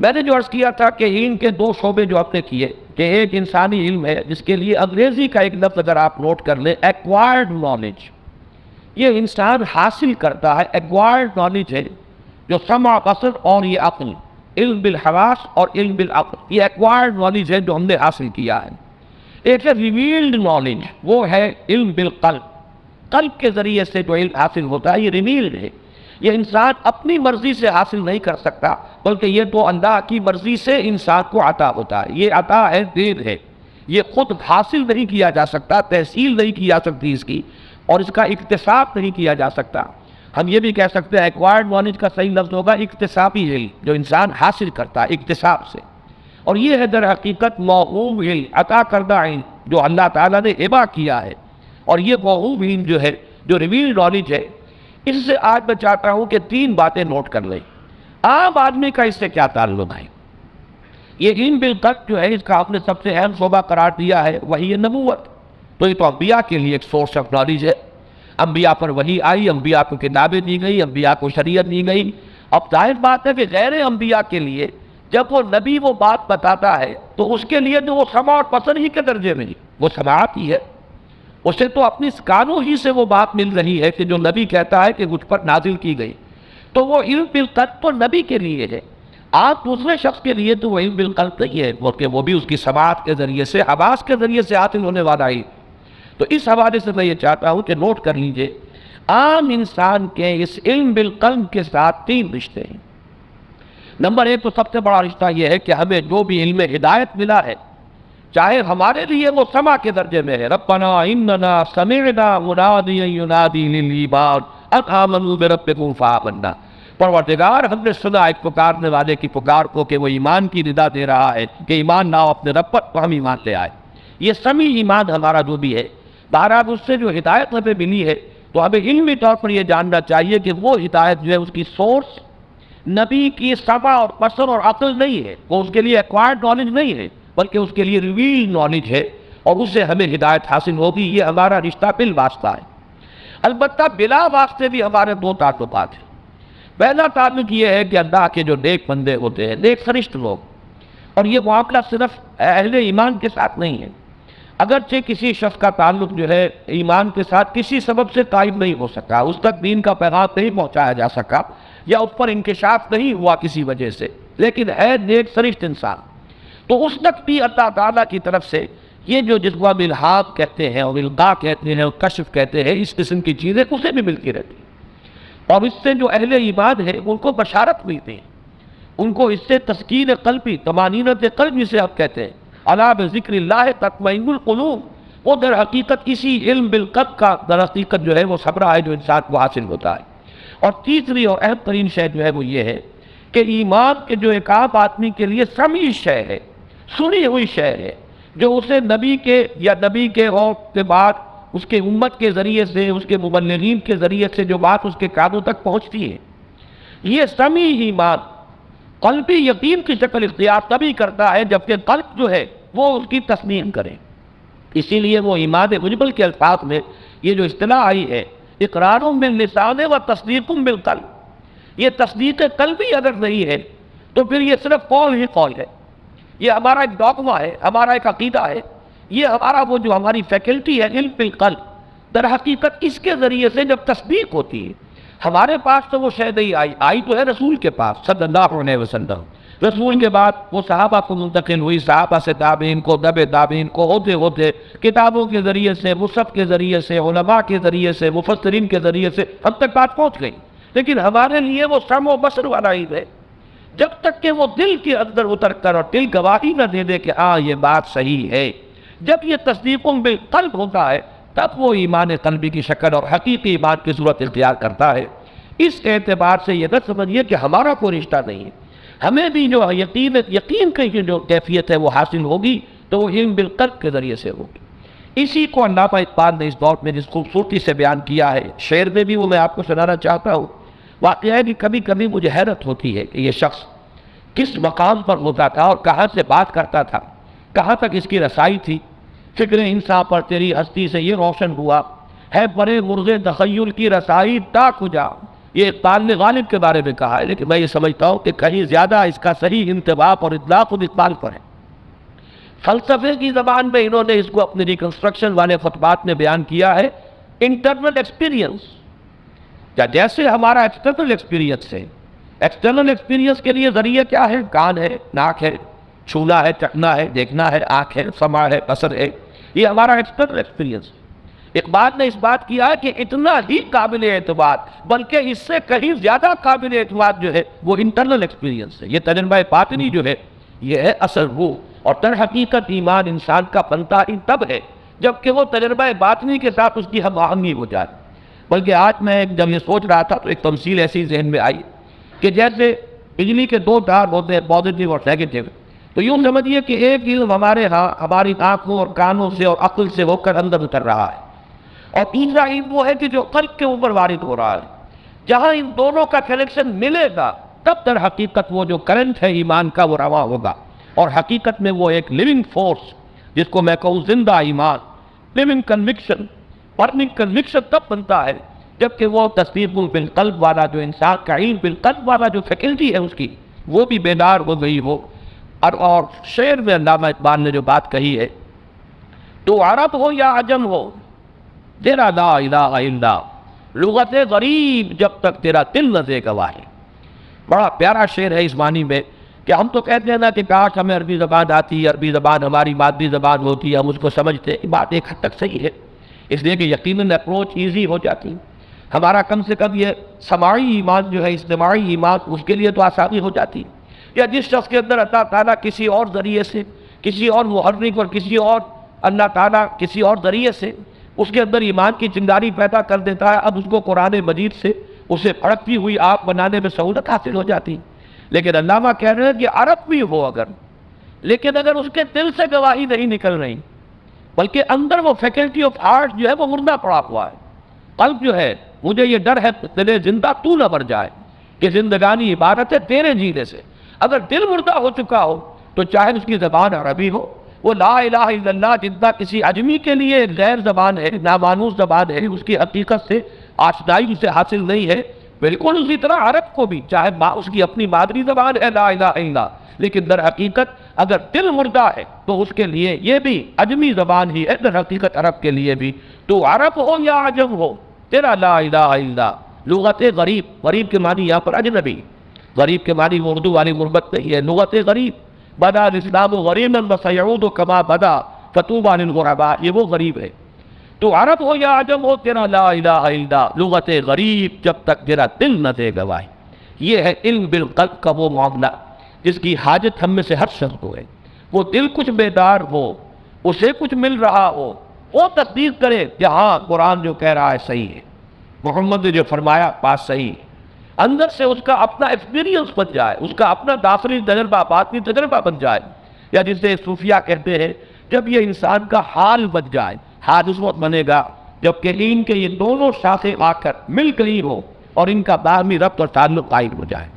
میں نے جو عرض کیا تھا کہ علم کے دو شعبے جو آپ نے کیے، کہ ایک انسانی علم ہے جس کے لیے انگریزی کا ایک لفظ اگر آپ نوٹ کر لیں، ایکوائرڈ نالج، یہ انسان حاصل کرتا ہے، ایکوائرڈ نالج ہے جو سمع، بصر اور یہ عقل، علم بالحواس اور علم بالعقل، یہ ایکوائرڈ نالج ہے جو ہم نے حاصل کیا ہے۔ ایک ہے ریویلڈ نالج، وہ ہے علم بالقلب، قلب کے ذریعے سے جو علم حاصل ہوتا ہے یہ ریویلڈ ہے۔ یہ انسان اپنی مرضی سے حاصل نہیں کر سکتا، بلکہ یہ تو اللہ کی مرضی سے انسان کو عطا ہوتا ہے، یہ عطا ہے، دین ہے، یہ خود حاصل نہیں کیا جا سکتا، تحصیل نہیں کی جا سکتی اس کی، اور اس کا اکتساب نہیں کیا جا سکتا۔ ہم یہ بھی کہہ سکتے ہیں ایکوائرڈ نالج کا صحیح لفظ ہوگا اکتسابی علم، جو انسان حاصل کرتا ہے اکتساب سے، اور یہ ہے در حقیقت موہوب علم، عطا کردہ علم جو اللہ تعالیٰ نے ہبہ کیا ہے۔ اور یہ موہوب علم جو ہے، جو ریویل نالج ہے، اس سے آج میں چاہتا ہوں کہ تین باتیں نوٹ کر لیں۔ عام آدمی کا اس سے کیا تعلق ہے؟ یہ علم بالقلب جو ہے، اس کا آپ نے سب سے اہم شعبہ قرار دیا ہے، وہی ہے نبوت۔ تو یہ تو انبیاء کے لیے ایک سورس آف نالج ہے، انبیاء پر وحی آئی، انبیاء کو کتابیں دی گئی، انبیاء کو شریعت دی گئی۔ اب ظاہر بات ہے کہ غیر انبیاء کے لیے جب وہ نبی وہ بات بتاتا ہے تو اس کے لیے جو وہ سمع اور بصر ہی کے درجے میں وہ سماعت ہی ہے، اسے تو اپنی کانوں ہی سے وہ بات مل رہی ہے کہ جو نبی کہتا ہے کہ مجھ پر نازل کی گئی، تو وہ علم بالقلب تو نبی کے لیے ہے۔ آپ دوسرے شخص کے لیے تو وہ علم بالقلب نہیں ہے، بلکہ وہ بھی اس کی سماعت کے ذریعے سے، حواس کے ذریعے سے حاصل ہونے والا ہے۔ تو اس حوالے سے میں یہ چاہتا ہوں کہ نوٹ کر لیجئے، عام انسان کے اس علم بالقلب کے ساتھ تین رشتے ہیں۔ نمبر ایک تو سب سے بڑا رشتہ یہ ہے کہ ہمیں جو بھی علم ہدایت ملا ہے، چاہے ہمارے لیے وہ سمع کے درجے میں ہے، ربنا اننا سمعنا منادیا ینادی للایمان ان آمنوا بربکم فآمنا، پروردگار ہم نے سنا ایک پکارنے والے کی پکار کو کہ وہ ایمان کی ندا دے رہا ہے کہ ایمان لاؤ اپنے رب پر، تو ہم ایمان لے آئے۔ یہ سمیع ایمان ہمارا جو بھی ہے، بہرحال اس سے جو ہدایت ہمیں ملی ہے، تو ہمیں علمی طور پر یہ جاننا چاہیے کہ وہ ہدایت جو ہے اس کی سورس نبی کی سمع اور بصر اور عقل نہیں ہے، وہ اس کے لیے ایکوائرڈ نالج نہیں ہے، بلکہ اس کے لیے ریویل نالج ہے، اور اس سے ہمیں ہدایت حاصل ہوگی۔ یہ ہمارا رشتہ بالواسطہ ہے۔ البتہ بلا واسطے بھی ہمارے دو تعلقات ہیں۔ پہلا تعلق یہ ہے کہ اللہ کے جو نیک بندے ہوتے ہیں، نیک فرشت لوگ، اور یہ معاملہ صرف اہل ایمان کے ساتھ نہیں ہے، اگرچہ کسی شخص کا تعلق جو ہے ایمان کے ساتھ کسی سبب سے قائم نہیں ہو سکا، اس تک دین کا پیغام نہیں پہنچایا جا سکا، یا اس پر انکشاف نہیں ہوا کسی وجہ سے، لیکن ہے نیک فرشت انسان، تو اس تک بھی اللہ تعالیٰ کی طرف سے یہ جو جس کو ہم الہام کہتے ہیں اور القاء کہتے ہیں اور کشف کہتے ہیں، اس قسم کی چیزیں اسے بھی ملتی رہتی ہیں، اور اس سے جو اہل ایمان ہے ان کو بشارت ملتی ہے، ان کو اس سے تسکین قلبی، طمانینت قلب جسے آپ کہتے ہیں، الا بذکر اللہ تطمئن القلوب، وہ در حقیقت اسی علم بالقلب کا در حقیقت جو ہے وہ ثمرہ ہے جو انسان کو حاصل ہوتا ہے۔ اور تیسری اور اہم ترین شے جو ہے وہ یہ ہے کہ ایمان کے جو ایک عام آدمی کے لیے سمیع شے ہے، سنی ہوئی شے ہے، جو اسے نبی کے یا نبی کے اور کے بعد اس کے امت کے ذریعے سے، اس کے مبلغین کے ذریعے سے جو بات اس کے کانوں تک پہنچتی ہے، یہ سمیع ایمان قلبی یقین کی شکل اختیار تبھی کرتا ہے جبکہ قلب جو ہے وہ اس کی تسلیم کرے۔ اسی لیے وہ ایمان مجمل کے الفاظ میں یہ جو اصطلاح آئی ہے، اقرار باللسان و تصدیق بالقلب، یہ تصدیق قلبی اگر نہیں ہے تو پھر یہ صرف قول ہی قول ہے، یہ ہمارا ایک ڈاگما ہے، ہمارا ایک عقیدہ ہے، یہ ہمارا وہ جو ہماری فیکلٹی ہے علم بالقلب، در حقیقت اس کے ذریعے سے جب تصدیق ہوتی ہے، ہمارے پاس تو وہ شے نہیں آئی تو ہے رسول کے پاس صلی اللہ علیہ وسلم، رسول کے بعد وہ صحابہ کو منتقل ہوئی، صحابہ سے تابعین کو، تابعین کو، ہوتے ہوتے کتابوں کے ذریعے سے، مصحف کے ذریعے سے، علماء کے ذریعے سے، مفسرین کے ذریعے سے ہم تک بات پہنچ گئی، لیکن ہمارے لیے وہ سمع و بصر والا علم ہے، جب تک کہ وہ دل کے اندر اتر کر اور دل گواہی نہ دے دے کہ ہاں یہ بات صحیح ہے، جب یہ تصدیق بالقلب ہوتا ہے تب وہ ایمان قلبی کی شکل اور حقیقی ایمان کی صورت اختیار کرتا ہے۔ اس اعتبار سے یہ نہ سمجھیے کہ ہمارا کوئی رشتہ نہیں ہے، ہمیں بھی جو یقین کی جو کیفیت ہے وہ حاصل ہوگی تو وہ علم بالقلب کے ذریعے سے ہوگی۔ اسی کو علامہ اقبال نے اس دور میں جس خوبصورتی سے بیان کیا ہے، شعر میں بھی وہ میں آپ کو سنانا چاہتا ہوں۔ واقعہ ہے کہ کبھی کبھی مجھے حیرت ہوتی ہے کہ یہ شخص کس مقام پر ہوتا تھا اور کہاں سے بات کرتا تھا، کہاں تک اس کی رسائی تھی۔ فکر انسان پر تیری ہستی سے یہ روشن ہوا ہے، بڑے مرغ تخیل کی رسائی تا کجا، یہ اقبال نے غالب کے بارے میں کہا ہے، لیکن میں یہ سمجھتا ہوں کہ کہیں زیادہ اس کا صحیح انطباق اور اطلاق خود اقبال پر ہے۔ فلسفے کی زبان میں انہوں نے اس کو اپنے ریکنسٹرکشن والے خطبات میں بیان کیا ہے، انٹرنل ایکسپیرینس، یا جیسے ہمارا ایکسٹرنل ایکسپیرینس ہے، ایکسٹرنل ایکسپیرینس کے لیے ذریعہ کیا ہے؟ کان ہے، ناک ہے، چھونا ہے، چکھنا ہے، دیکھنا ہے، آنکھ ہے، سماع ہے، بصر ہے، یہ ہمارا ایکسٹرنل ایکسپیرینس ہے۔ اقبال نے اس بات کیا ہے کہ اتنا ہی قابل اعتماد، بلکہ اس سے کہیں زیادہ قابل اعتماد جو ہے وہ انٹرنل ایکسپیرینس ہے، یہ تجربہ باطنی جو ہے یہ ہے اصل روح، اور در حقیقت ایمان انسان کا بنتا ہی تب ہے جبکہ وہ تجربہ باطنی کے ساتھ اس کی ہم آہنگی ہو جائے۔ بلکہ آج میں جب یہ سوچ رہا تھا تو ایک تمثیل ایسی ذہن میں آئی کہ جیسے بجلی کے دو تار ہوتے ہیں، پازیٹیو اور نیگیٹو، تو یوں سمجھیے کہ ایک علم ہمارے ہاں ہماری آنکھوں اور کانوں سے اور عقل سے ہو کر اندر اتر رہا ہے، اور تیسرا علم وہ ہے کہ جو قلب کے اوپر وارد ہو رہا ہے۔ جہاں ان دونوں کا کنیکشن ملے گا تب در حقیقت وہ جو کرنٹ ہے ایمان کا وہ رواں ہوگا، اور حقیقت میں وہ ایک لیونگ فورس جس کو میں کہوں زندہ ایمان، لیونگ کنوکشن، برننگ کنوکشن تب بنتا ہے جبکہ وہ تصدیق بالقلب والا جو انسان کا علم بالقلب والا جو فیکلٹی ہے اس کی وہ بھی بیدار ہو گئی ہو۔ اور شعر میں علامہ اقبال نے جو بات کہی ہے، تو عرب ہو یا عجم ہو تیرا لا الہ الا لغت غریب جب تک تیرا دل نہ دے گواہی۔ بڑا پیارا شعر ہے اس معنی میں کہ ہم تو کہتے ہیں نا کہ کاش ہمیں عربی زبان آتی، عربی زبان ہماری مادری زبان ہوتی، ہم اس کو سمجھتے، یہ بات ایک حد تک صحیح ہے، اس لیے کہ یقیناً اپروچ ایزی ہو جاتی، ہمارا کم سے کم یہ سماعی ایمان جو ہے، اجتماعی ایمان، اس کے لیے تو آسانی ہو جاتی۔ یا جس شخص کے اندر اللہ تعالیٰ کسی اور ذریعے سے، کسی اور محرک اور کسی اور اللہ تعالیٰ کسی اور ذریعے سے اس کے اندر ایمان کی چنگاری پیدا کر دیتا ہے، اب اس کو قرآن مجید سے اسے بھڑکتی ہوئی آگ بنانے میں سہولت حاصل ہو جاتی۔ لیکن علامہ کہہ رہے ہیں کہ عرب بھی ہو اگر، لیکن اگر اس کے دل سے گواہی نہیں نکل رہی، بلکہ اندر وہ فیکلٹی آف ہارٹ جو ہے وہ مردہ پڑا ہوا ہے، قلب جو ہے مجھے یہ ڈر ہے دل زندہ تو نہ مر جائے، کہ زندگانی عبارت ہے تیرے جینے سے۔ اگر دل مردہ ہو چکا ہو تو چاہے اس کی زبان عربی ہو، وہ لا الہ الا اللہ جتنا کسی عجمی کے لیے غیر زبان ہے، نامانوس زبان ہے، اس کی حقیقت سے آشنائی سے حاصل نہیں ہے، بالکل اسی طرح عرب کو بھی چاہے اس کی اپنی مادری زبان ہے لا الہ الا اللہ، لیکن در حقیقت اگر دل مردہ ہے تو اس کے لیے یہ بھی عجمی زبان ہی ہے، در حقیقت عرب کے لیے بھی۔ تو عرب ہو یا عجم ہو تیرا لا الہ الا اللہ لغت غریب، غریب کے معنی یہاں پر اجنبی، غریب کے معنی وہ اردو والی غربت نہیں ہے، لغت غریب، بدا الاسلام غریبا وسیعود کما بدا فطوبی للغرباء، یہ وہ غریب ہے۔ تو عرب ہو یا عجم ہو تیرا لا الہ الا اللہ لغت غریب جب تک تیرا دل نہ دے گواہی۔ یہ ہے علم بالقلب کا وہ معاملہ جس کی حاجت ہم میں سے ہر شخص کو ہے۔ وہ دل کچھ بیدار ہو، اسے کچھ مل رہا ہو، وہ تصدیق کرے کہ ہاں قرآن جو کہہ رہا ہے صحیح ہے، محمد نے جو فرمایا بات صحیح ہے، اندر سے اس کا اپنا ایکسپیرینس بن جائے، اس کا اپنا داخلی تجربہ، باطنی تجربہ بن جائے، یا جسے صوفیہ کہتے ہیں جب یہ انسان کا حال بن جائے۔ حال اس وقت بنے گا جب کہ ان کے یہ دونوں شاخیں آ کر مل گئی ہو اور ان کا باہمی ربط اور تعلق قائم ہو جائے۔